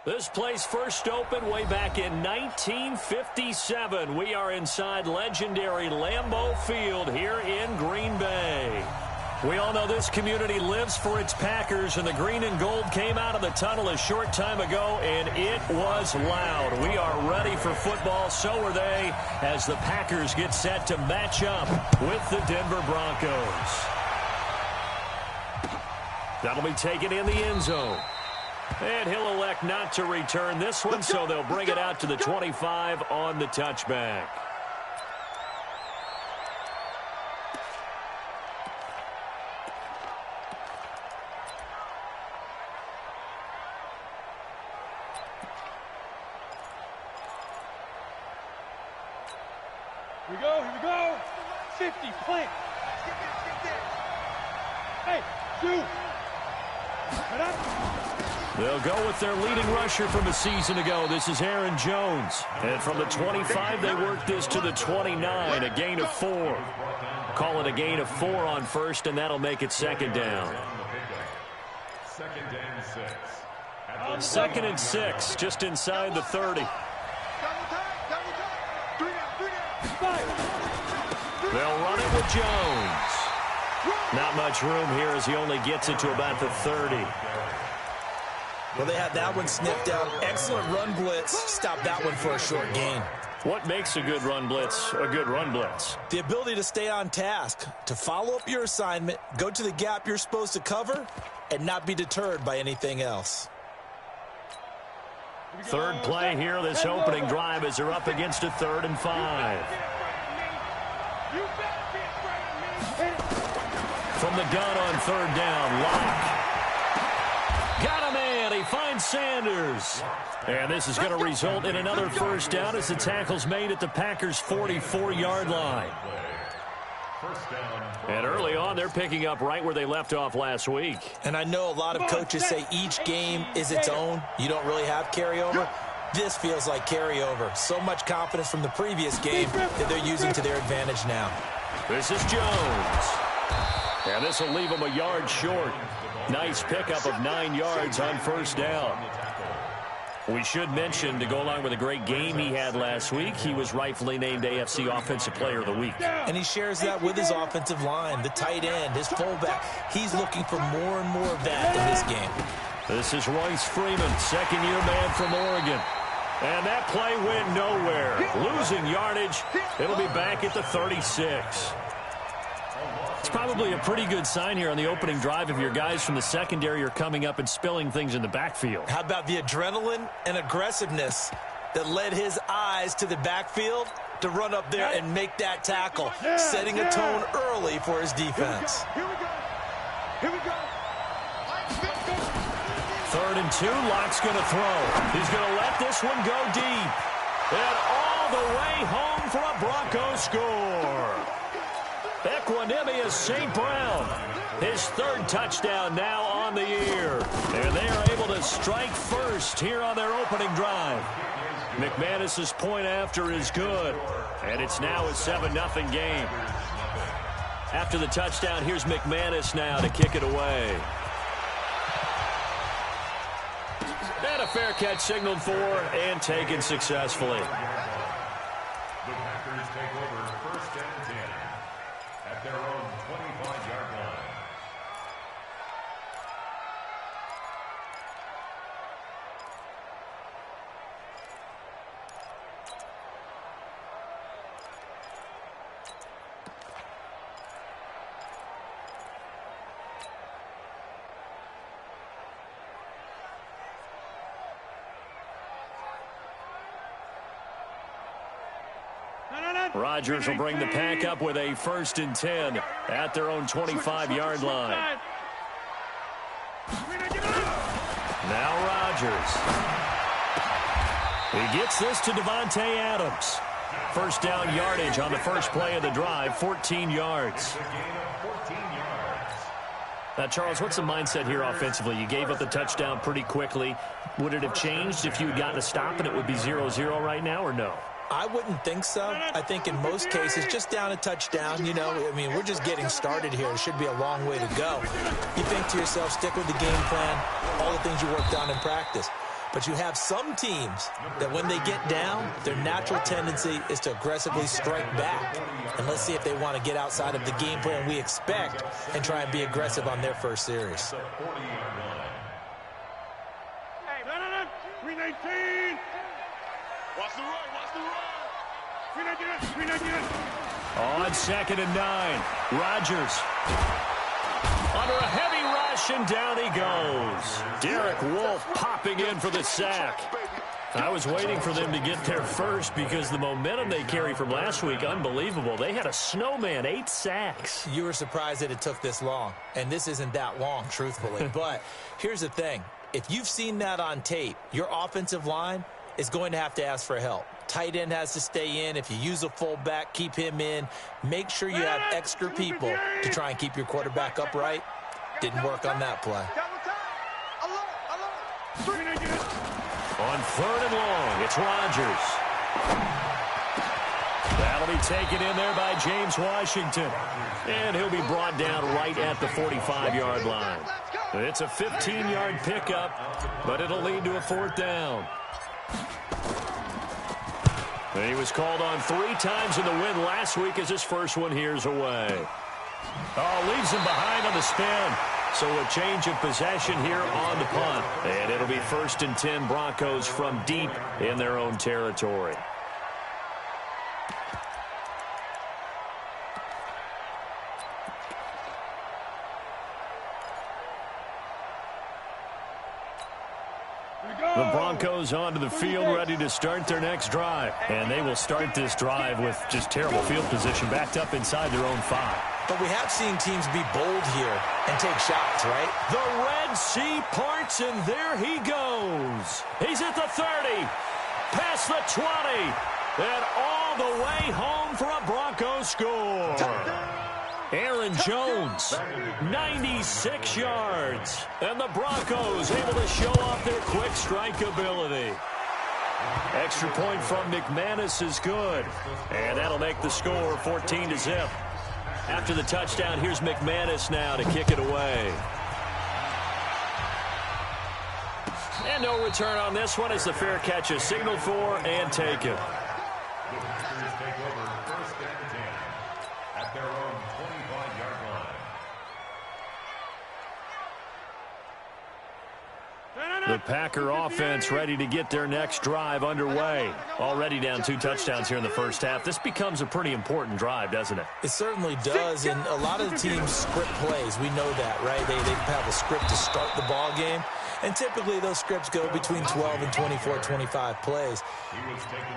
This place first opened way back in 1957. We are inside legendary Lambeau Field here in Green Bay. We all know this community lives for its Packers, and the green and gold came out of the tunnel a short time ago, and it was loud. We are ready for football, so are they, as the Packers get set to match up with the Denver Broncos. That'll be taken in the end zone. And he'll elect not to return this one, so they'll bring it out to the 25 on the touchback. Here we go. 50, plant. Hey, shoot. Right up. They'll go with their leading rusher from a season ago. This is Aaron Jones. And from the 25, they work this to the 29, a gain of 4. Call it a gain of 4 on first, and that'll make it second down. Second and 6, just inside the 30. They'll run it with Jones. Not much room here as he only gets it to about the 30. Well, they had that one sniffed out. Excellent run blitz. Stop that one for a short gain. What makes a good run blitz a good run blitz? The ability to stay on task, to follow up your assignment, go to the gap you're supposed to cover, and not be deterred by anything else. Third play here, this opening drive, as they're up against a 3rd and 5. From the gun on 3rd down, Locke. Got a man. He finds Sanders. And this is going to result in another first down as the tackle's made at the Packers' 44-yard line. And early on, they're picking up right where they left off last week. And I know a lot of coaches say each game is its own. You don't really have carryover. This feels like carryover. So much confidence from the previous game that they're using to their advantage now. This is Jones. And this will leave him a yard short. Nice pickup of 9 yards on first down. We should mention, to go along with a great game he had last week, he was rightfully named AFC Offensive Player of the Week. And he shares that with his offensive line, the tight end, his fullback. He's looking for more and more of that in this game. This is Royce Freeman, second-year man from Oregon. And that play went nowhere. Losing yardage. It'll be back at the 36. It's probably a pretty good sign here on the opening drive if your guys from the secondary are coming up and spilling things in the backfield. How about the adrenaline and aggressiveness that led his eyes to the backfield to run up there and make that tackle, setting a tone early for his defense. Here we go. 3rd and 2, Locke's going to throw. He's going to let this one go deep. And all the way home for a Broncos score. Equanimous St. Brown, his 3rd touchdown now on the year. And they are able to strike first here on their opening drive. McManus's point after is good. And it's now a 7-0 game. After the touchdown, here's McManus now to kick it away. And a fair catch signaled for and taken successfully. The Packers take over 1st and 10 at their own 25-yard line. Rodgers will bring the pack up with a 1st and 10 at their own 25-yard line. Now Rodgers. He gets this to Devontae Adams. First down yardage on the first play of the drive, 14 yards. Now, Charles, what's the mindset here offensively? You gave up the touchdown pretty quickly. Would it have changed if you had gotten a stop and it would be 0-0 right now, or no? I wouldn't think so. I think in most cases, just down a touchdown, you know, I mean, we're just getting started here. It should be a long way to go. You think to yourself, stick with the game plan, all the things you worked on in practice. But you have some teams that when they get down, their natural tendency is to aggressively strike back. And let's see if they want to get outside of the game plan we expect and try and be aggressive on their first series. Hey, 319. Watch the run, watch the run. 319. On 2nd and 9, Rodgers. Under a heavy rush, and down he goes. Derek Wolfe popping in for the sack. I was waiting for them to get there first because the momentum they carry from last week, unbelievable. They had a snowman, 8 sacks. You were surprised that it took this long, and this isn't that long, truthfully. But here's the thing. If you've seen that on tape, your offensive line is going to have to ask for help. Tight end has to stay in. If you use a fullback, keep him in. Make sure you have extra people to try and keep your quarterback upright. Didn't work on that play. On 3rd and long, it's Rodgers. That'll be taken in there by James Washington. And he'll be brought down right at the 45-yard line. It's a 15-yard pickup, but it'll lead to a 4th down. He was called on 3 times in the win last week as his first one here's away. Oh, leaves him behind on the spin. So a change of possession here on the punt. And it'll be 1st and 10 Broncos from deep in their own territory. The Broncos onto the field, ready to start their next drive. And they will start this drive with just terrible field position, backed up inside their own 5. But we have seen teams be bold here and take shots, right? The Red Sea parts, and there he goes. He's at the 30, past the 20, and all the way home for a Bronco score. Aaron Jones, 96 yards. And the Broncos able to show off their quick strike ability. Extra point from McManus is good. And that'll make the score 14-0. After the touchdown, here's McManus now to kick it away. And no return on this one as the fair catch is signaled for and taken. The Packer offense ready to get their next drive underway. Already down 2 touchdowns here in the first half. This becomes a pretty important drive, doesn't it? It certainly does, and a lot of the teams script plays. We know that, right? They have a script to start the ball game, and typically those scripts go between 12 and 24, 25 plays.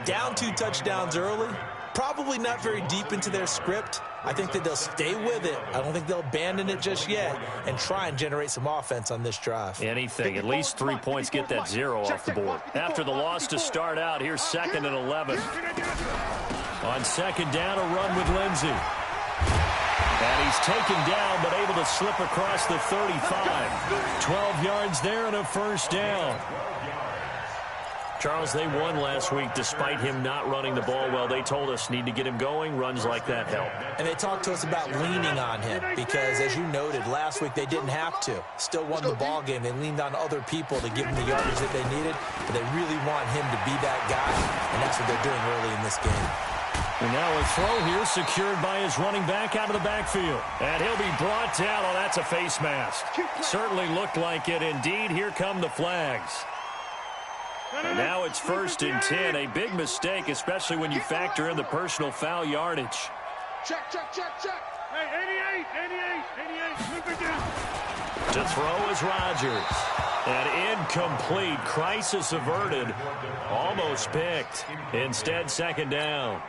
Down 2 touchdowns early, probably not very deep into their script. I think that they'll stay with it. I don't think they'll abandon it just yet and try and generate some offense on this drive. Anything. At least 3 points, get that 0 off the board. After the loss to start out, here's 2nd and 11. On 2nd down, a run with Lindsey. And he's taken down, but able to slip across the 35. 12 yards there and a 1st down. Charles, they won last week despite him not running the ball well. They told us need to get him going. Runs like that help. And they talked to us about leaning on him because, as you noted, last week they didn't have to. Still won the ball game. They leaned on other people to give them the yardage that they needed, but they really want him to be that guy, and that's what they're doing early in this game. And now a throw here secured by his running back out of the backfield. And he'll be brought down. Oh, that's a face mask. Certainly looked like it. Indeed, here come the flags. And now it's 1st and 10. A big mistake, especially when you factor in the personal foul yardage. Check. Hey, 88. Move it down. To throw is Rodgers. And incomplete. Crisis averted. Almost picked. Instead, 2nd down.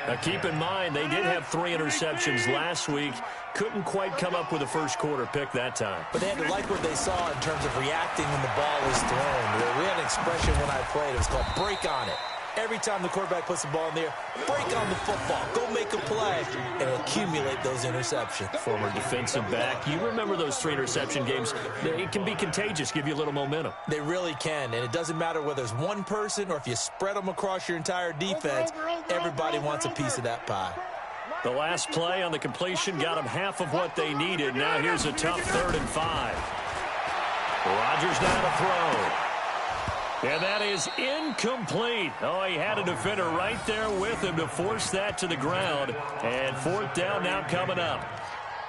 Now keep in mind, they did have 3 interceptions last week. Couldn't quite come up with a first-quarter pick that time. But they had to like what they saw in terms of reacting when the ball was thrown. We had an expression when I played. It was called break on it. Every time the quarterback puts the ball in the air, break on the football. Go make a play and accumulate those interceptions. Former defensive back. You remember those 3 interception games. It can be contagious, give you a little momentum. They really can, and it doesn't matter whether it's one person or if you spread them across your entire defense. Everybody wants a piece of that pie. The last play on the completion got them half of what they needed. Now here's a tough 3rd and 5. Rodgers now to throw. And that is incomplete. Oh, he had a defender right there with him to force that to the ground. And fourth down now coming up.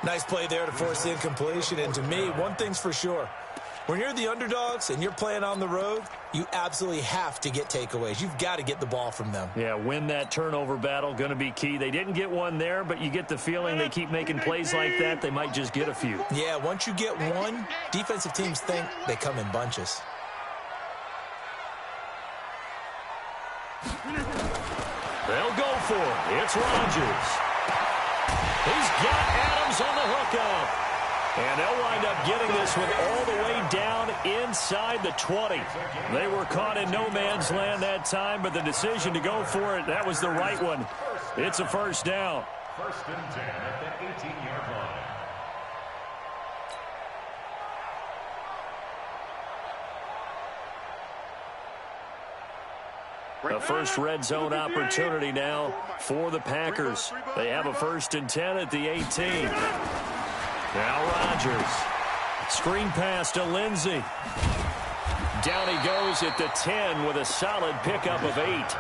Nice play there to force the incompletion. And to me, one thing's for sure. When you're the underdogs and you're playing on the road, you absolutely have to get takeaways. You've got to get the ball from them. Yeah, win that turnover battle, going to be key. They didn't get one there, but you get the feeling they keep making plays like that, they might just get a few. Yeah, once you get one, defensive teams think they come in bunches. They'll go for it. It's Rodgers. He's got Adams on the hookup. And they'll wind up getting this one all the way down inside the 20. They were caught in no man's land that time, but the decision to go for it, that was the right one. It's a first down. First and 10 at the 18-yard line. A first red zone opportunity now for the Packers. They have a first and 10 at the 18. Now Rodgers. Screen pass to Lindsey. Down he goes at the 10 with a solid pickup of 8.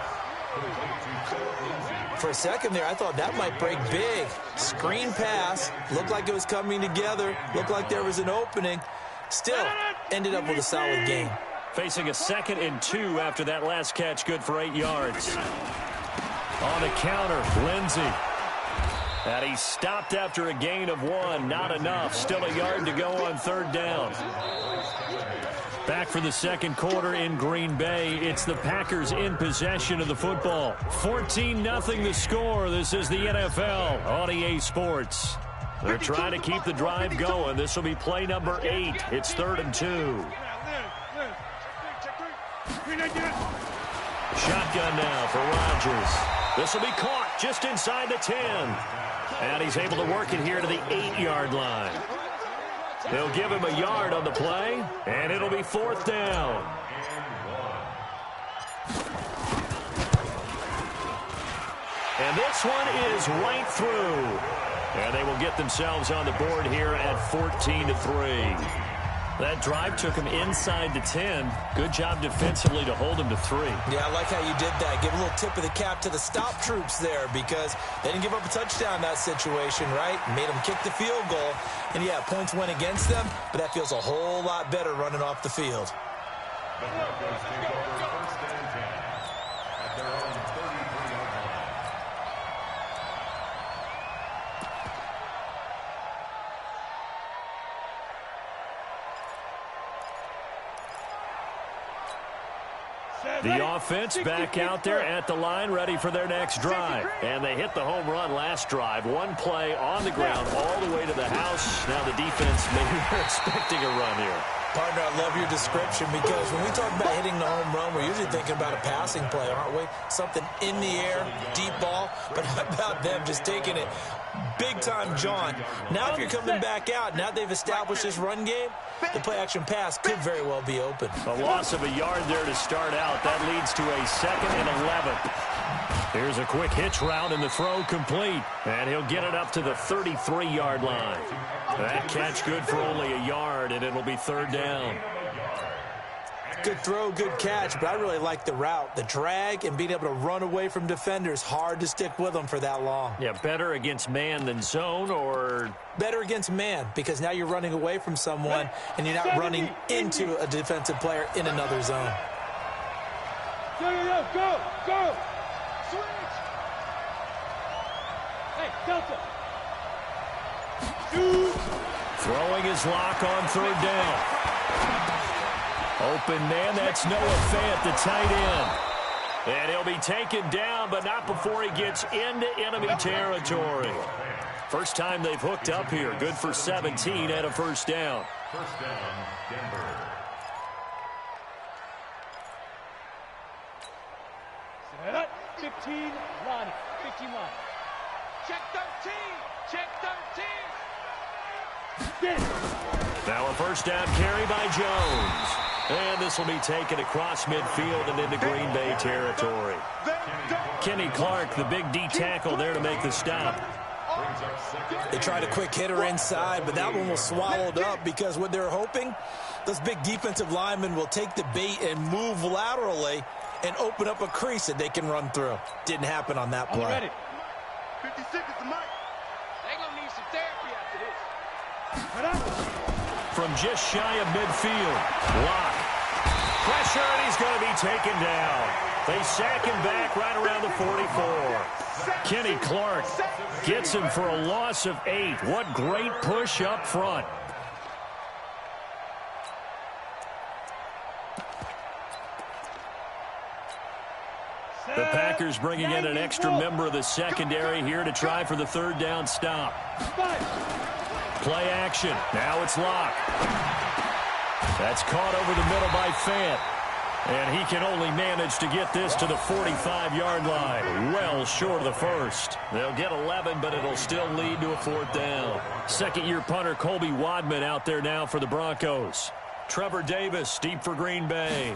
For a second there, I thought that might break big. Screen pass. Looked like it was coming together. Looked like there was an opening. Still, ended up with a solid gain. Facing a 2nd and 2 after that last catch, good for 8 yards. On the counter, Lindsey. And he stopped after a gain of 1. Not enough. Still a yard to go on third down. Back for the second quarter in Green Bay. It's the Packers in possession of the football. 14-0 the score. This is the NFL on EA Sports. They're trying to keep the drive going. This will be play number 8. It's 3rd and 2. Shotgun now for Rodgers. This will be caught just inside the 10. And he's able to work it here to the 8-yard line. They'll give him a yard on the play, and it'll be 4th down. And this one is right through. And they will get themselves on the board here at 14-3. That drive took him inside the 10. Good job defensively to hold him to 3. Yeah, I like how you did that. Give a little tip of the cap to the stop troops there because they didn't give up a touchdown in that situation, right? Made them kick the field goal. And, yeah, points went against them, but that feels a whole lot better running off the field. The Broncos take over first and 10 at their own 33-yard line. The offense back out there at the line, ready for their next drive. And they hit the home run last drive. One play on the ground all the way to the house. Now the defense, maybe they're expecting a run here. Partner, I love your description because when we talk about hitting the home run, we're usually thinking about a passing play, aren't we? Something in the air, deep ball. But how about them just taking it big-time, John? Now if you're coming back out, now they've established this run game, the play-action pass could very well be open. A loss of a yard there to start out. That leads to a 2nd and 11. Here's a quick hitch route, and the throw complete. And he'll get it up to the 33-yard line. That catch good for only a yard, and it'll be 3rd down. Good throw, good catch, but I really like the route. The drag and being able to run away from defenders, hard to stick with them for that long. Yeah, better against man than zone, or? Better against man, because now you're running away from someone, and you're not running into a defensive player in another zone. Go! Switch! Hey, Delta! Throwing his lock on 3rd down. Open man, that's Noah Fant, the tight end. And he'll be taken down, but not before he gets into enemy territory. First time they've hooked up here. Good for 17 and a 1st down. First down, Denver. Set up. 15 line. 15 line. Check 13. Check 13. Now a first down carry by Jones. And this will be taken across midfield and into Green Bay territory. Kenny Clark, the big D tackle there to make the stop. Brings up They tried a quick hitter inside, but that one was swallowed up because what they're hoping, those big defensive linemen will take the bait and move laterally and open up a crease that they can run through. Didn't happen on that play. 50 seconds to Mike. They're going to need some therapy after this. From just shy of midfield, Locke. Pressure, and he's going to be taken down. They sack him back right around the 44. Kenny Clark gets him for a loss of 8. What great push up front. The Packers bringing in an extra member of the secondary here to try for the third down stop. Play action. Now it's Locke. That's caught over the middle by Fant. And he can only manage to get this to the 45-yard line. Well short of the first. They'll get 11, but it'll still lead to a fourth down. Second-year punter Colby Wadman out there now for the Broncos. Trevor Davis deep for Green Bay.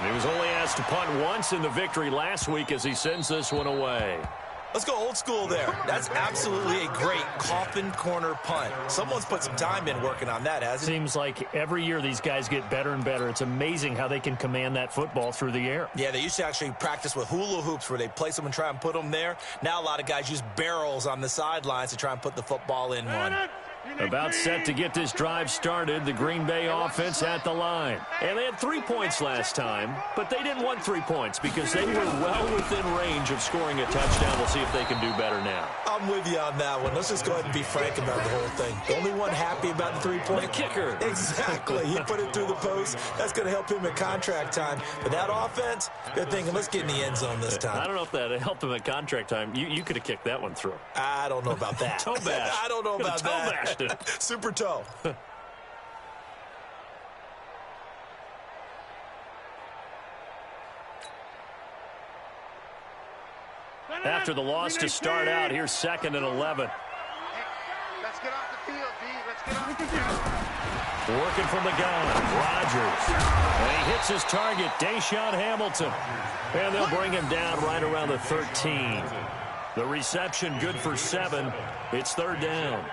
He was only asked to punt once in the victory last week as he sends this one away. Let's go old school there. That's absolutely a great coffin corner punt. Someone's put some time in working on that, hasn't it? Seems like every year these guys get better and better. It's amazing how they can command that football through the air. Yeah, they used to actually practice with hula hoops where they place them and try and put them there. Now a lot of guys use barrels on the sidelines to try and put the football in one. About set to get this drive started, the Green Bay offense at the line. And they had 3 points last time, but they didn't want 3 points because they were well within range of scoring a touchdown. We'll see if they can do better now. I'm with you on that one. Let's just go ahead and be frank about the whole thing. The only one happy about the 3-point. The kicker. Exactly. He put it through the post. That's going to help him at contract time. But that offense, they're thinking, let's get in the end zone this time. I don't know if that helped him at contract time. You could have kicked that one through. I don't know about that. Toe bash. I don't know about toe that. bashed it. Super toe. After the loss to start out, here's 2nd and 11. Let's get off the field, D. Let's get off the field. Working from the gun, Rodgers. And he hits his target, Deshaun Hamilton. And they'll bring him down right around the 13. The reception good for 7. It's third down.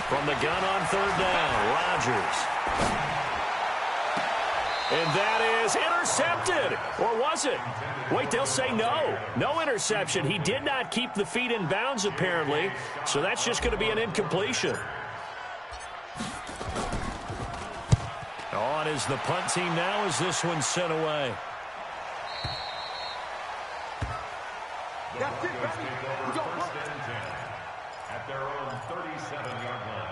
From the gun on third down, Rodgers. And that is intercepted. Or was it? Wait, they'll say no. No interception. He did not keep the feet in bounds, apparently. So that's just going to be an incompletion. On is the punt team now as this one's sent away. That's it, baby. We go work. At their own 37-yard line.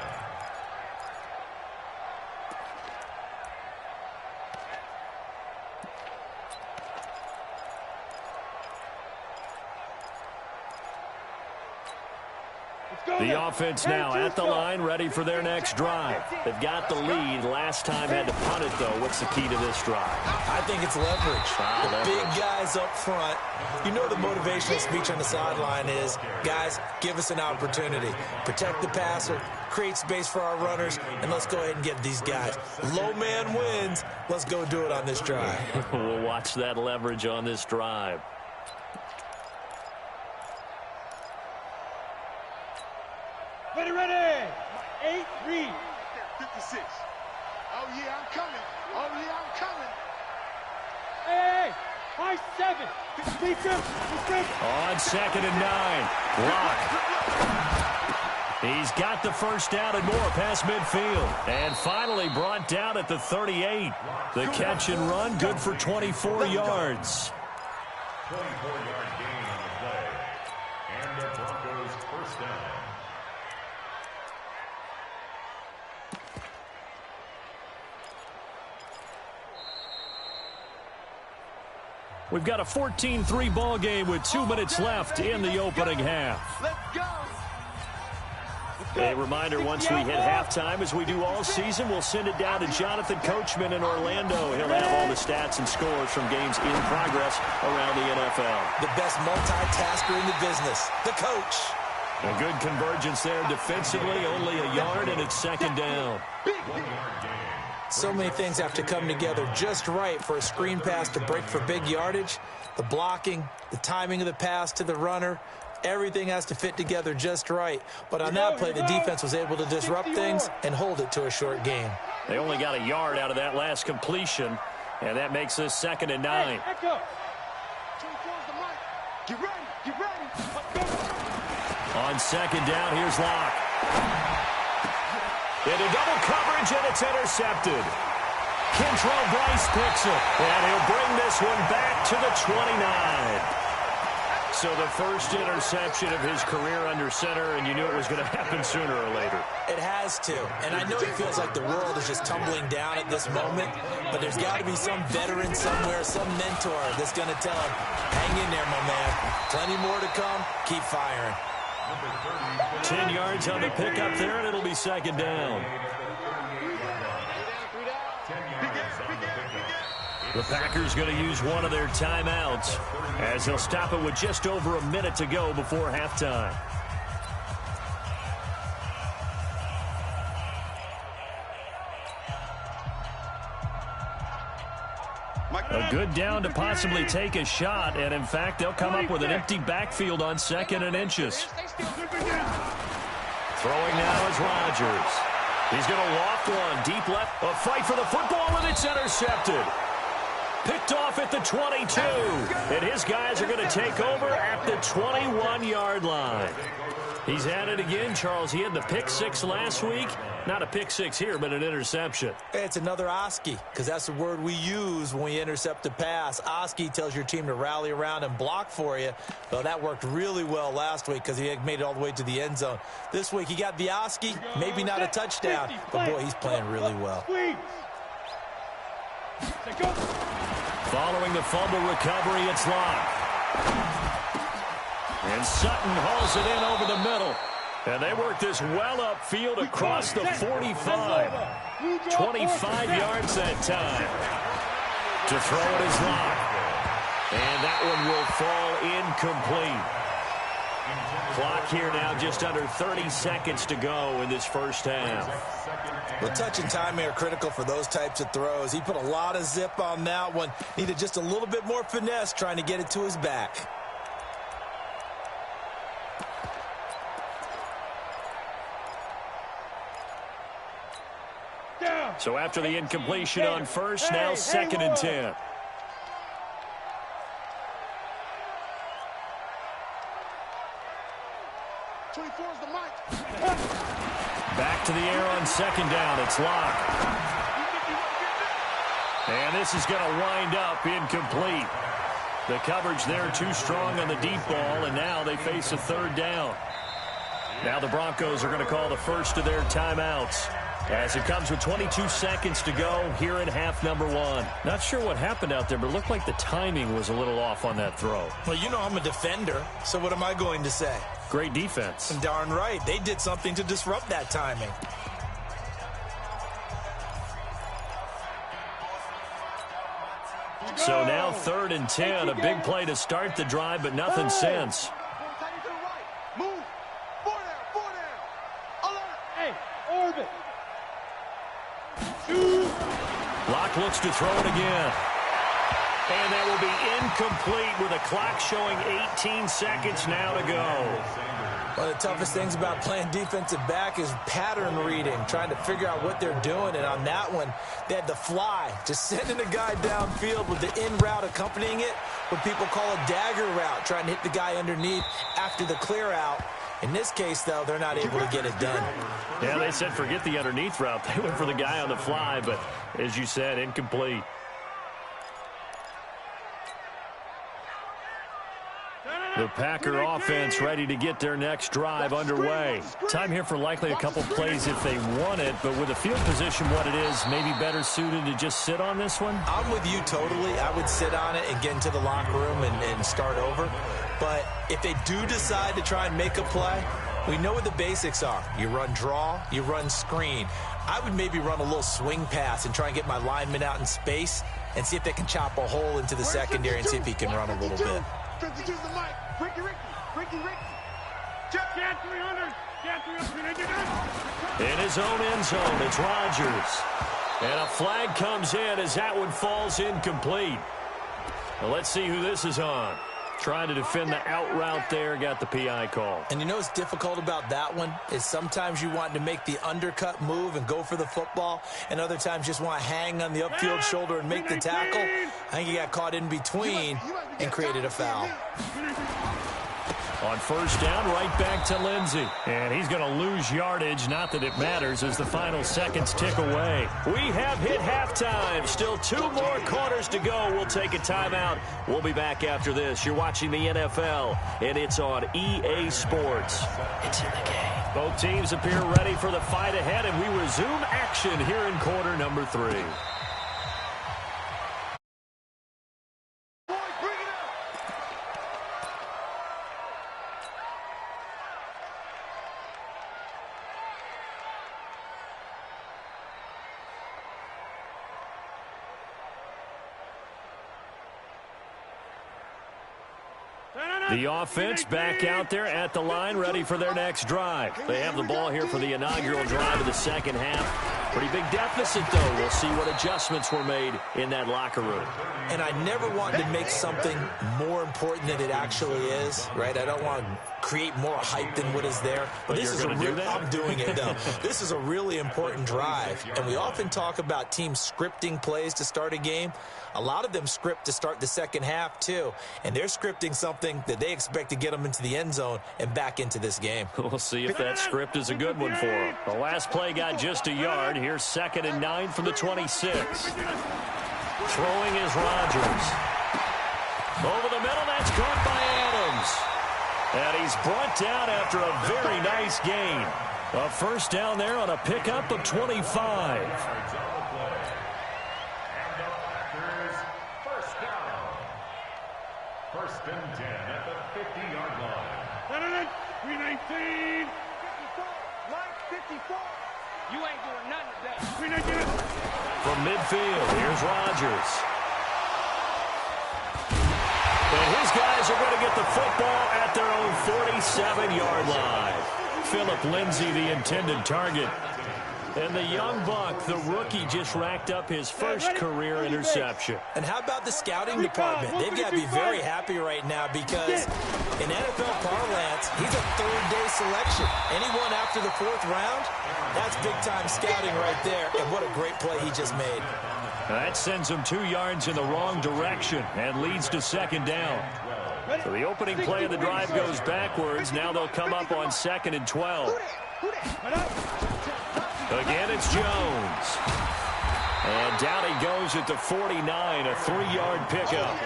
The offense now at the line, ready for their next drive. They've got the lead. Last time had to punt it, though. What's the key to this drive? I think it's leverage. The big guys up front. You know the motivational speech on the sideline is, guys, give us an opportunity. Protect the passer, create space for our runners, and let's go ahead and get these guys. Low man wins. Let's go do it on this drive. We'll watch that leverage on this drive. Ready. 8-3. 56. Oh, yeah, I'm coming. Oh, yeah, I'm coming. Hey, high 7. On 2nd and 9. Block. He's got the first down and more past midfield. And finally brought down at the 38. The catch and run good for 24 yards. 24-yard gain on the play. And the Broncos first down. We've got a 14-3 ball game with 2 minutes left in the opening half. Let's go. A reminder, once we hit halftime, as we do all season, we'll send it down to Jonathan Coachman in Orlando. He'll have all the stats and scores from games in progress around the NFL. The best multitasker in the business, the coach. A good convergence there defensively, only a yard, and it's second down. So many things have to come together just right for a screen pass to break for big yardage. The blocking, the timing of the pass to the runner, everything has to fit together just right. But on that play, the defense was able to disrupt things and hold it to a short gain. They only got a yard out of that last completion, and that makes this 2nd and 9. On second down, here's Locke. Into double coverage, and it's intercepted. Kentrell Bryce picks it, and he'll bring this one back to the 29. So the first interception of his career under center, and you knew it was going to happen sooner or later. It has to, and I know it feels like the world is just tumbling down at this moment, but there's got to be some veteran somewhere, some mentor that's going to tell him, hang in there, my man. Plenty more to come. Keep firing. 10 yards on the pickup there, and it'll be second down. The Packers going to use one of their timeouts as they'll stop it with just over a minute to go before halftime. A good down to possibly take a shot, and in fact, they'll come up with an empty backfield on 2nd and inches. Throwing now is Rodgers. He's going to loft one deep left. A fight for the football, and it's intercepted. Picked off at the 22, and his guys are going to take over at the 21-yard line. He's at it again, Charles. He had the pick 6 last week. Not a pick 6 here, but an interception. It's another Oski, because that's the word we use when we intercept a pass. Oski tells your team to rally around and block for you. Well, that worked really well last week because he made it all the way to the end zone. This week he got the Oski, maybe not a touchdown, but boy, he's playing really well. Following the fumble recovery, it's Locke. And Sutton hauls it in over the middle. And they work this well upfield across the 45. 25 yards that time. To throw it is Locke. And that one will fall incomplete. Clock here now, just under 30 seconds to go in this first half. Well, touch and timing are critical for those types of throws. He put a lot of zip on that one. Needed just a little bit more finesse trying to get it to his back. So after the incompletion on first, now 2nd and 10. Back to the air on second down. It's Locke. And this is going to wind up incomplete. The coverage there too strong on the deep ball, and now they face a 3rd down. Now the Broncos are going to call the first of their timeouts, as it comes with 22 seconds to go here in half number 1. Not sure what happened out there, but it looked like the timing was a little off on that throw. Well, you know I'm a defender, so what am I going to say? Great defense. And darn right. They did something to disrupt that timing. So now 3rd and 10. A big play to start the drive, but nothing since. Locke looks to throw it again. And that will be incomplete with a clock showing 18 seconds now to go. One of the toughest things about playing defensive back is pattern reading, trying to figure out what they're doing. And on that one, they had the fly, just sending a guy downfield with the in route accompanying it, what people call a dagger route, trying to hit the guy underneath after the clear out. In this case, though, they're not able to get it done. Yeah, they said forget the underneath route. They went for the guy on the fly, but as you said, incomplete. The Packer offense ready to get their next drive underway. Time here for likely a couple plays if they want it, but with the field position what it is, maybe better suited to just sit on this one? I'm with you totally. I would sit on it and get into the locker room and start over. But if they do decide to try and make a play, We know what the basics are. You run draw, you run screen. I would maybe run a little swing pass and try and get my lineman out in space and see if they can chop a hole into the secondary and see if he can run a little bit. 52's the mic. Ricky. In his own end zone, it's Rodgers. And a flag comes in as that one falls incomplete. Well, let's see who this is on. Trying to defend the out route there, got the PI call. And you know what's difficult about that one is sometimes you want to make the undercut move and go for the football, and other times just want to hang on the upfield shoulder and make the tackle. I think he got caught in between and created a foul. On first down, right back to Lindsey. And he's going to lose yardage. Not that it matters as the final seconds tick away. We have hit halftime. Still 2 more quarters to go. We'll take a timeout. We'll be back after this. You're watching the NFL, and it's on EA Sports. It's in the game. Both teams appear ready for the fight ahead, and we resume action here in quarter number 3. The offense back out there at the line, ready for their next drive. They have the ball here for the inaugural drive of the second half. Pretty big deficit, though. We'll see what adjustments were made in that locker room. And I never wanted to make something more important than it actually is, right? I don't want to create more hype than what is there. But this is I'm doing it, though. This is a really important drive. And we often talk about teams scripting plays to start a game. A lot of them script to start the second half, too. And they're scripting something that they expect to get them into the end zone and back into this game. We'll see if that script is a good one for them. The last play got just a yard. Here's 2nd and 9 from the 26. Throwing is Rodgers. Over the middle, that's caught by Adams. And he's brought down after a very nice gain. A first down there on a pickup of 25. First and 10 at the 50-yard line. 319. 54. You ain't doing nothing today. From midfield, here's Rodgers. And his guys are going to get the football at their own 47-yard line. Philip Lindsay, the intended target. And the young buck, the rookie, just racked up his first career interception. And how about the scouting department? They've got to be very happy right now because in NFL parlance, he's a third-day selection. Anyone after the 4th round, that's big-time scouting right there. And what a great play he just made. That sends him 2 yards in the wrong direction and leads to 2nd down. So the opening play of the drive goes backwards. Now they'll come up on 2nd and 12. Again, it's Jones. And down he goes at the 49, a 3-yard pickup.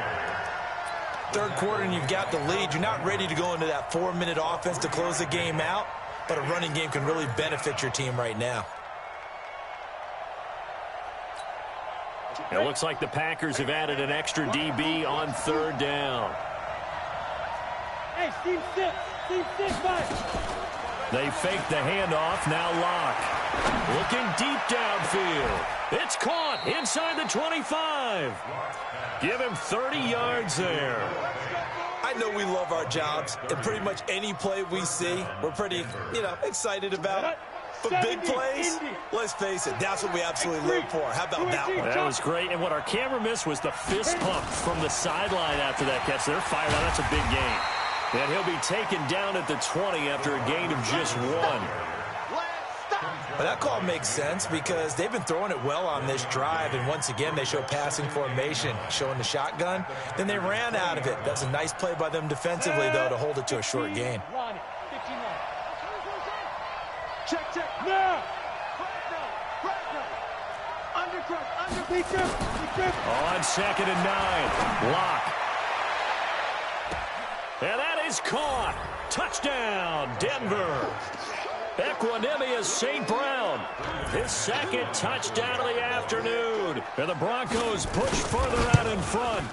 Third quarter and you've got the lead. You're not ready to go into that 4-minute offense to close the game out, but a running game can really benefit your team right now. It looks like the Packers have added an extra DB on 3rd down. Hey, Steve, sit back. They fake the handoff, now Locke. Looking deep downfield. It's caught inside the 25. Give him 30 yards there. I know we love our jobs, and pretty much any play we see, we're pretty, excited about. But big plays, let's face it, that's what we absolutely live for. How about that one? That was great, and what our camera missed was the fist pump from the sideline after that catch. They're fired out. That's a big gain. And he'll be taken down at the 20 after a gain of just 1. But that call makes sense because they've been throwing it well on this drive, and once again they show passing formation, showing the shotgun. Then they ran out of it. That's a nice play by them defensively, though, to hold it to a short gain. Check. Now. On 2nd and 9, Locke. And that is caught. Touchdown, Denver. Equanimous St. Brown. His 2nd touchdown of the afternoon. And the Broncos push further out in front.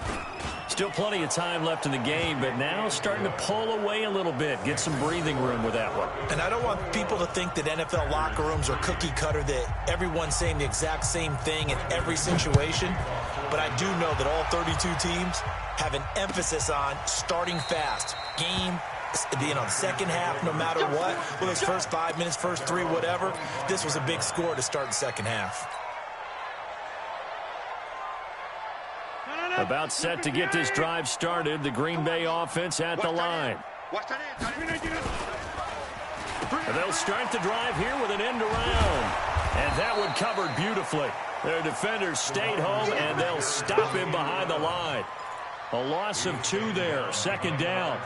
Still plenty of time left in the game, but now starting to pull away a little bit. Get some breathing room with that one. And I don't want people to think that NFL locker rooms are cookie cutter, that everyone's saying the exact same thing in every situation. But I do know that all 32 teams have an emphasis on starting fast. Game, the second half, no matter what. Well, those first 5 minutes, first 3, whatever. This was a big score to start the second half. About set to get this drive started. The Green Bay offense at the line. And they'll start the drive here with an end around. And that one covered beautifully. Their defenders stayed home, and they'll stop him behind the line. A loss of 2 there, second down.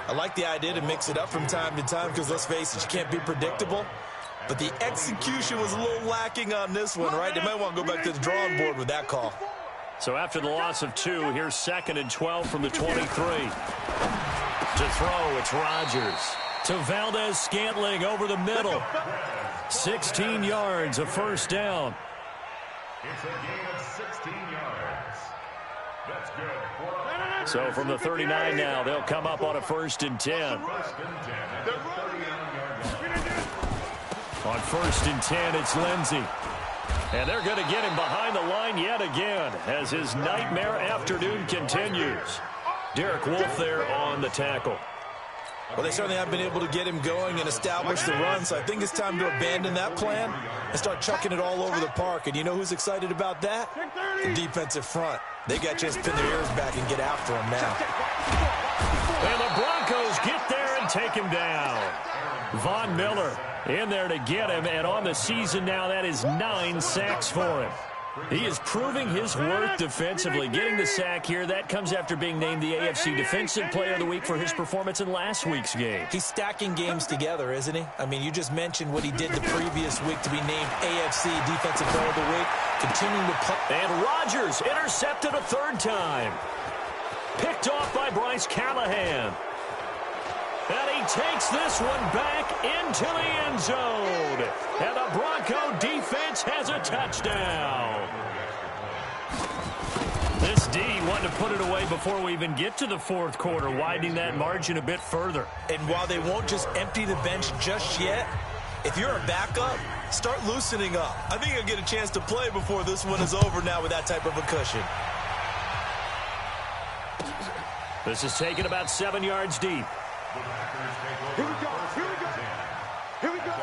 I like the idea to mix it up from time to time because, let's face it, you can't be predictable. But the execution was a little lacking on this one, right? They might want to go back to the drawing board with that call. So after the loss of 2, here's 2nd and 12 from the 23. To throw, it's Rodgers. To Valdez-Scantling over the middle. 16 yards, a first down. It's a gain of 16 yards. That's good. So from the 39 now, they'll come up on a 1st and 10. On 1st and 10, it's Lindsey. And they're going to get him behind the line yet again as his nightmare afternoon continues. Derek Wolfe there on the tackle. Well, they certainly have been able to get him going and establish the run, so I think it's time to abandon that plan and start chucking it all over the park. And you know who's excited about that? The defensive front. They got a chance to pin their ears back and get after him now. And the Broncos get there and take him down. Von Miller in there to get him, and on the season now, that is 9 sacks for him. He is proving his worth defensively. Getting the sack here, that comes after being named the AFC Defensive Player of the Week for his performance in last week's game. He's stacking games together, isn't he? I mean, you just mentioned what he did the previous week to be named AFC Defensive Player of the Week. Continuing to play. And Rodgers intercepted a 3rd time. Picked off by Bryce Callahan. And he takes this one back into the end zone. And the Bronco defense has a touchdown. This D wanted to put it away before we even get to the 4th quarter, widening that margin a bit further. And while they won't just empty the bench just yet, if you're a backup, start loosening up. I think you'll get a chance to play before this one is over now with that type of a cushion. This is taken about 7 yards deep. Here we go. Here we go. Here we go.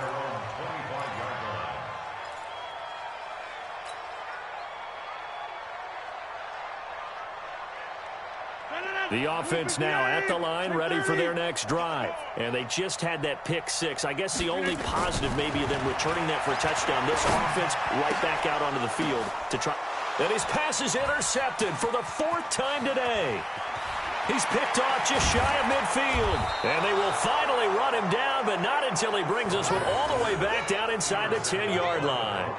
The offense now at the line, ready for their next drive. And they just had that pick 6. I guess the only positive maybe of them returning that for a touchdown. This offense right back out onto the field to try. And his pass is intercepted for the 4th time today. He's picked off just shy of midfield. And they will finally run him down, but not until he brings this one all the way back down inside the 10-yard line.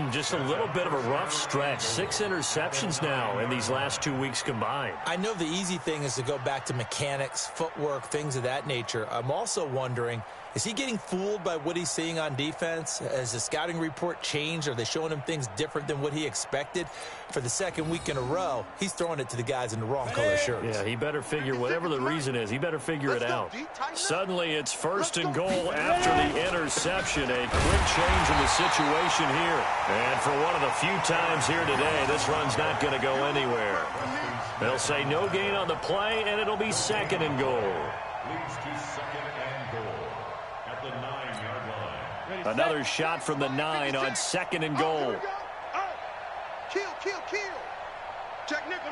Just a little bit of a rough stretch. 6 interceptions now in these last 2 weeks combined. I know the easy thing is to go back to mechanics, footwork, things of that nature. I'm also wondering, is he getting fooled by what he's seeing on defense? Has the scouting report changed? Are they showing him things different than what he expected? For the 2nd week in a row, he's throwing it to the guys in the wrong color shirts. Yeah, he better figure, whatever the reason is, he better figure it out. Suddenly, it's 1st and goal after the interception. A quick change in the situation here. And for one of the few times here today, this run's not going to go anywhere. They'll say no gain on the play, and it'll be 2nd and goal. Leads to 2nd and goal at the 9-yard line. Another shot from the 9 on 2nd and goal. Kill. Check nickel.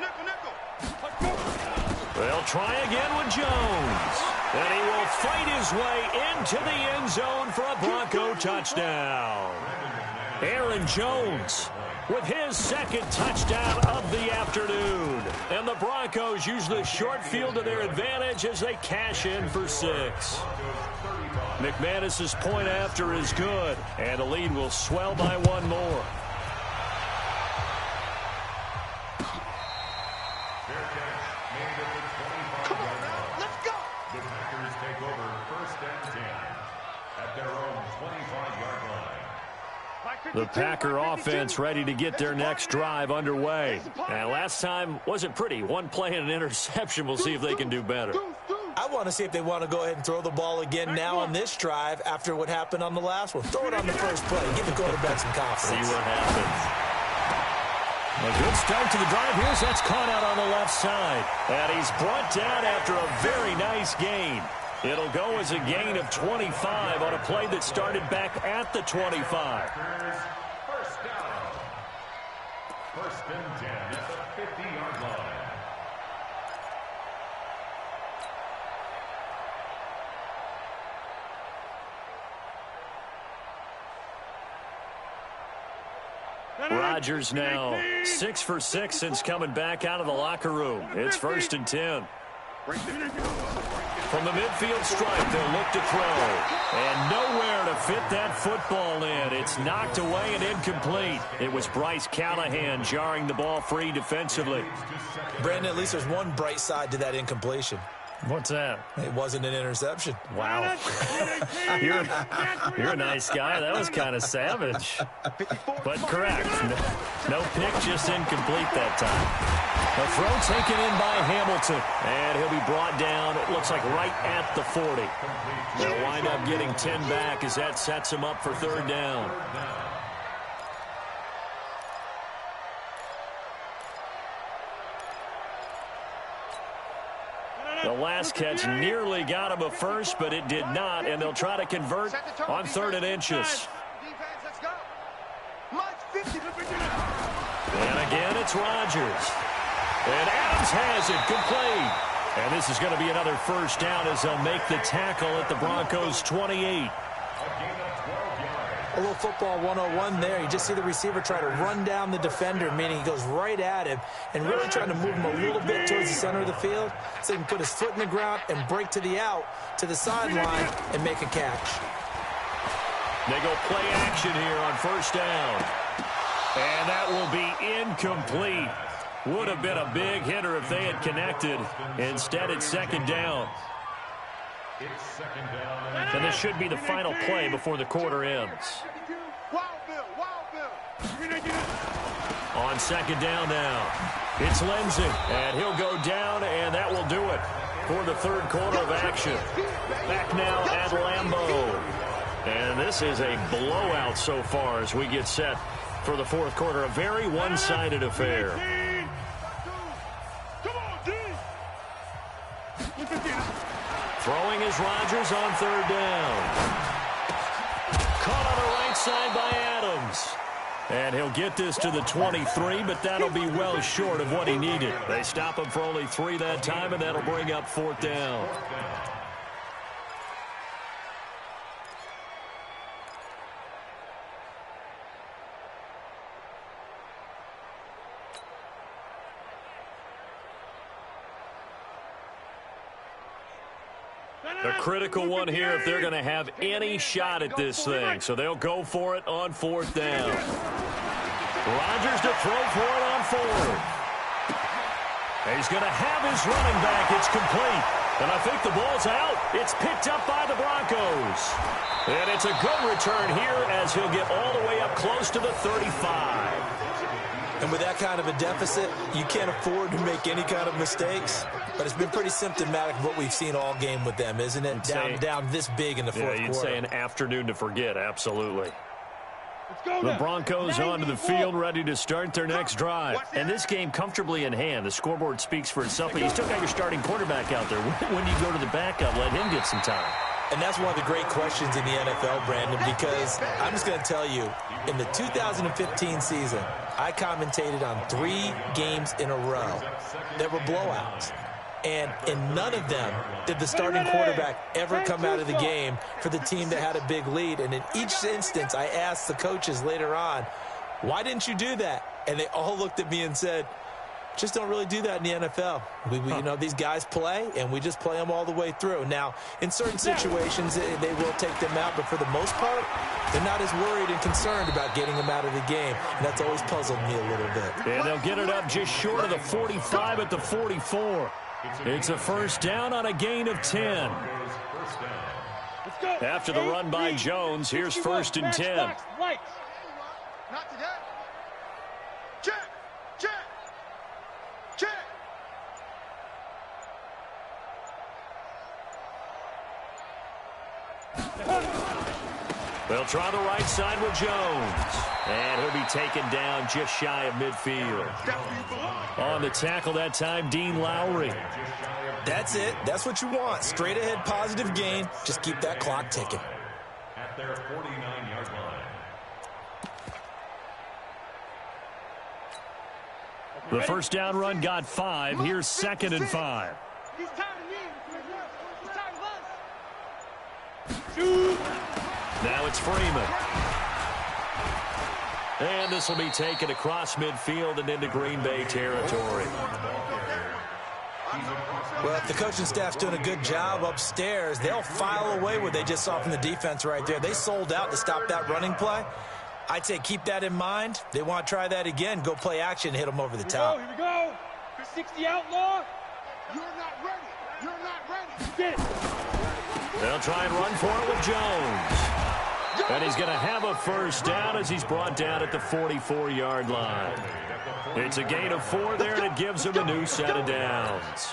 They'll try again with Jones. And he will fight his way into the end zone for a Bronco touchdown. Aaron Jones with his 2nd touchdown of the afternoon. And the Broncos use the short field to their advantage as they cash in for 6. McManus's point after is good, and the lead will swell by 1 more. Come on now, let's go. The Packers take over 1st and 10 at their own 25-yard line. The Packer offense ready to get their next drive underway. And last time wasn't pretty. One play and an interception. We'll see if they can do better. I want to see if they want to go ahead and throw the ball again now on this drive after what happened on the last one. Throw it on the first play. Give the quarterback some confidence. See what happens. A good start to the drive. Here's that's caught out on the left side. And he's brought down after a very nice gain. It'll go as a gain of 25 on a play that started back at the 25. First down. First and 10 at the 50-yard line. Rodgers now 6 for 6 since coming back out of the locker room. It's first and 10. From the midfield stripe, they'll look to throw. And nowhere to fit that football in. It's knocked away and incomplete. It was Bryce Callahan jarring the ball free defensively. Brandon, at least there's one bright side to that incompletion. What's that? It wasn't an interception. Wow. You're a nice guy. That was kind of savage. But correct. No pick, just incomplete that time. The throw taken in by Hamilton. And he'll be brought down, it looks like right at the 40. They'll wind up getting 10 back as that sets him up for third down. The last catch nearly got him a first, but it did not, and they'll try to convert on third and inches. And again, it's Rodgers. And Adams has it complete. And this is going to be another first down as they'll make the tackle at the Broncos' 28. A little football 101 there. You just see the receiver try to run down the defender, meaning he goes right at him and really trying to move him a little bit towards the center of the field so he can put his foot in the ground and break to the out, to the sideline, and make a catch. They go play action here on first down. And that will be incomplete. Would have been a big hitter if they had connected. Instead, it's second down. And this should be the final play before the quarter ends. On second down now, it's Lindsey, and he'll go down, and that will do it for the third quarter of action. Back now at Lambeau. And this is a blowout so far as we get set for the fourth quarter. A very one-sided affair. Throwing is Rodgers on third down. Caught on the right side by Adams. And he'll get this to the 23, but that'll be well short of what he needed. They stop him for only 3 that time, and that'll bring up fourth down. A critical one here if they're going to have any shot at this thing. So they'll go for it on fourth down. Rodgers to throw for it on fourth. He's going to have his running back. It's complete. And I think the ball's out. It's picked up by the Broncos. And it's a good return here as he'll get all the way up close to the 35. And with that kind of a deficit, you can't afford to make any kind of mistakes. But it's been pretty symptomatic of what we've seen all game with them, isn't it? Down this big in the fourth quarter. You'd say an afternoon to forget, absolutely. The Broncos onto the field, ready to start their next drive. And this game comfortably in hand. The scoreboard speaks for itself, but you still got your starting quarterback out there. When do you go to the backup? Let him get some time. And that's one of the great questions in the NFL, Brandon, because I'm just going to tell you, in the 2015 season, I commentated on 3 games in a row that were blowouts. And in none of them did the starting quarterback ever come out of the game for the team that had a big lead. And in each instance, I asked the coaches later on, why didn't you do that? And they all looked at me and said, just don't really do that in the NFL. You know, these guys play, and we just play them all the way through. Now, in certain situations, they will take them out, but for the most part, they're not as worried and concerned about getting them out of the game, and that's always puzzled me a little bit. And they'll get it up just short of the 45 at the 44. It's a first down on a gain of 10. After the run by Jones, here's first and 10. Not today. Check. Check. Check. They'll try the right side with Jones. And he'll be taken down just shy of midfield. On the tackle that time, Dean Lowry. That's it. That's what you want. Straight ahead, positive gain. Just keep that clock ticking. At their 49-yard line. The first down run got 5. Here's 2nd and 5. He's tired of me. He's tired of us. Shoot. Now it's Freeman. And this will be taken across midfield and into Green Bay territory. Well, if the coaching staff's doing a good job upstairs, they'll file away what they just saw from the defense right there. They sold out to stop that running play. I'd say keep that in mind. They want to try that again. Go play action, hit them over the top. Here we go. 60 outlaw. You're not ready. You're not ready. Get it. They'll try and run for it with Jones. And he's going to have a first down as he's brought down at the 44-yard line. It's a gain of 4 there, and it gives him a new set of downs.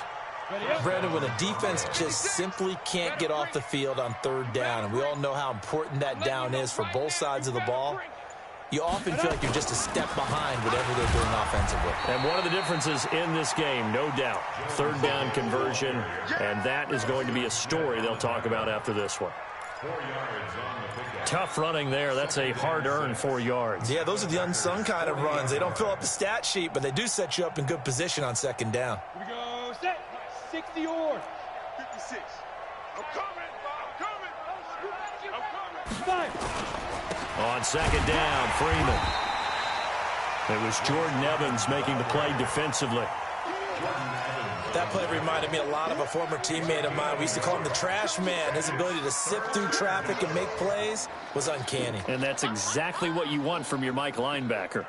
Brandon, when a defense just simply can't get off the field on 3rd down, and we all know how important that down is for both sides of the ball, you often feel like you're just a step behind whatever they're doing offensively. And one of the differences in this game, no doubt, 3rd down conversion, and that is going to be a story they'll talk about after this one. 4 yards on the pickup. Tough running there. That's a hard-earned 4 yards. Yeah, those are the unsung kind of runs. They don't fill up the stat sheet, but they do set you up in good position on 2nd down. Here we go. Set. 60 or 56. I'm coming. I'm coming. 5. On 2nd down, Freeman. It was Jordan Evans making the play defensively. That play reminded me a lot of a former teammate of mine. We used to call him the trash man. His ability to sift through traffic and make plays was uncanny. And that's exactly what you want from your Mike linebacker.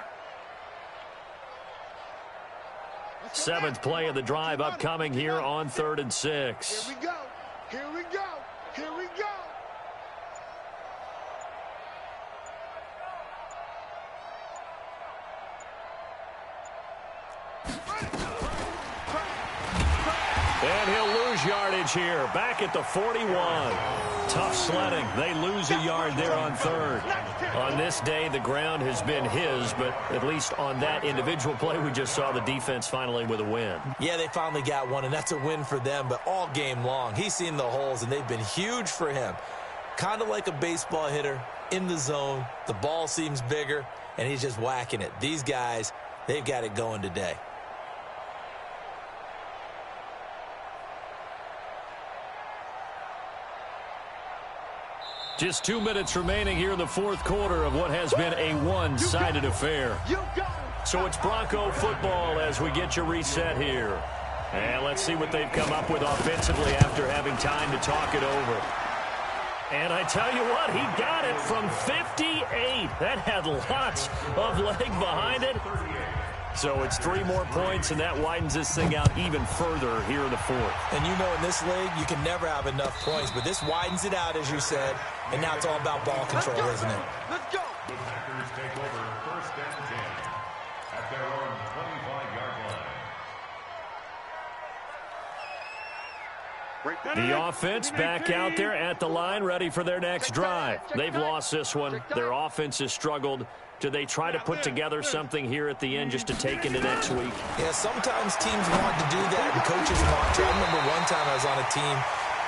7th play of the drive upcoming here on 3rd and 6. Here we go. Here we go. Here we go. And he'll lose yardage here. Back at the 41. Tough sledding. They lose a yard there on 3rd. On this day, the ground has been his, but at least on that individual play, we just saw the defense finally with a win. Yeah, they finally got one, and that's a win for them, but all game long, he's seen the holes, and they've been huge for him. Kind of like a baseball hitter in the zone. The ball seems bigger, and he's just whacking it. These guys, they've got it going today. Just 2 minutes remaining here in the 4th quarter of what has been a one-sided affair. So it's Bronco football as we get you reset here. And let's see what they've come up with offensively after having time to talk it over. And I tell you what, he got it from 58. That had lots of leg behind it. So it's 3 more points, and that widens this thing out even further here in the 4th. And you know in this league, you can never have enough points, but this widens it out, as you said, and now it's all about ball control, isn't it? Let's go. The Packers take over 1st and 10 at their own 25-yard line. The offense back out there at the line, ready for their next drive. They've lost this one. Their offense has struggled. Do they try to put together something here at the end just to take into next week? Yeah, sometimes teams want to do that, and coaches want to. I remember one time I was on a team,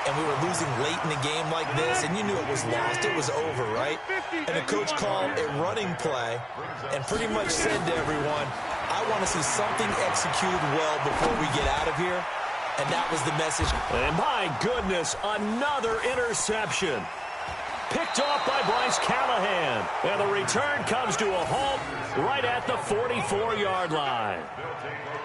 and we were losing late in the game like this, and you knew it was lost. It was over, right? And the coach called a running play and pretty much said to everyone, I want to see something executed well before we get out of here. And that was the message. And my goodness, another interception. Picked off by Bryce Callahan. And the return comes to a halt right at the 44-yard line.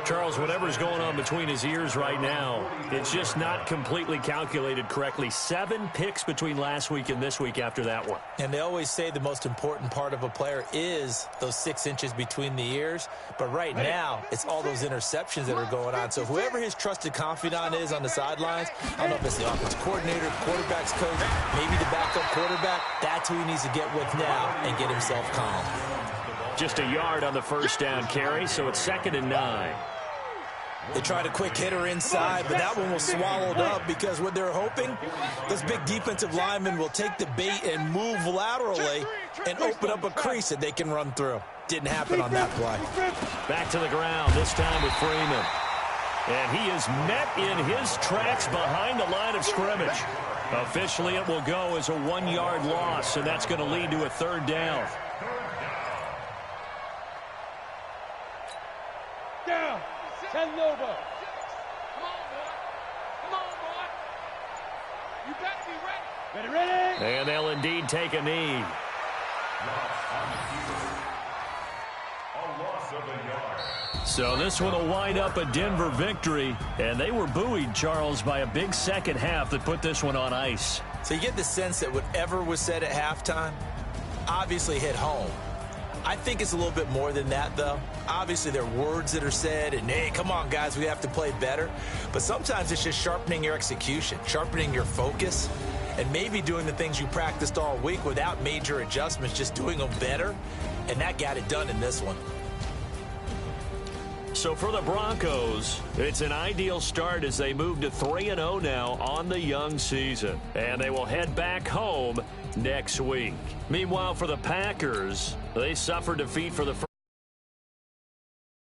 Charles, whatever's going on between his ears right now, it's just not completely calculated correctly. 7 picks between last week and this week after that one. And they always say the most important part of a player is those 6 inches between the ears. But right now, it's all those interceptions that are going on. So whoever his trusted confidant is on the sidelines, I don't know if it's the offensive coordinator, quarterback's coach, maybe the backup quarterback, that's who he needs to get with now and get himself calm. Just a yard on the first down carry, so it's 2nd and 9. They tried a quick hitter inside, but that one was swallowed up because what they're hoping, this big defensive lineman will take the bait and move laterally and open up a crease that they can run through. Didn't happen on that play. Back to the ground, this time with Freeman. And he is met in his tracks behind the line of scrimmage. Officially, it will go as a 1-yard loss, and that's going to lead to a 3rd down. Down. Send it over. Come on, boy. Come on, boy. You better be ready. Ready. And they'll indeed take a knee. A loss of a yard. So this one will wind up a Denver victory, and they were buoyed, Charles, by a big second half that put this one on ice. So you get the sense that whatever was said at halftime obviously hit home. I think it's a little bit more than that, though. Obviously, there are words that are said, and, hey, come on, guys, we have to play better. But sometimes it's just sharpening your execution, sharpening your focus, and maybe doing the things you practiced all week without major adjustments, just doing them better. And that got it done in this one. So for the Broncos, it's an ideal start as they move to 3-0 now on the young season. And they will head back home next week. Meanwhile, for the Packers, they suffered defeat for the first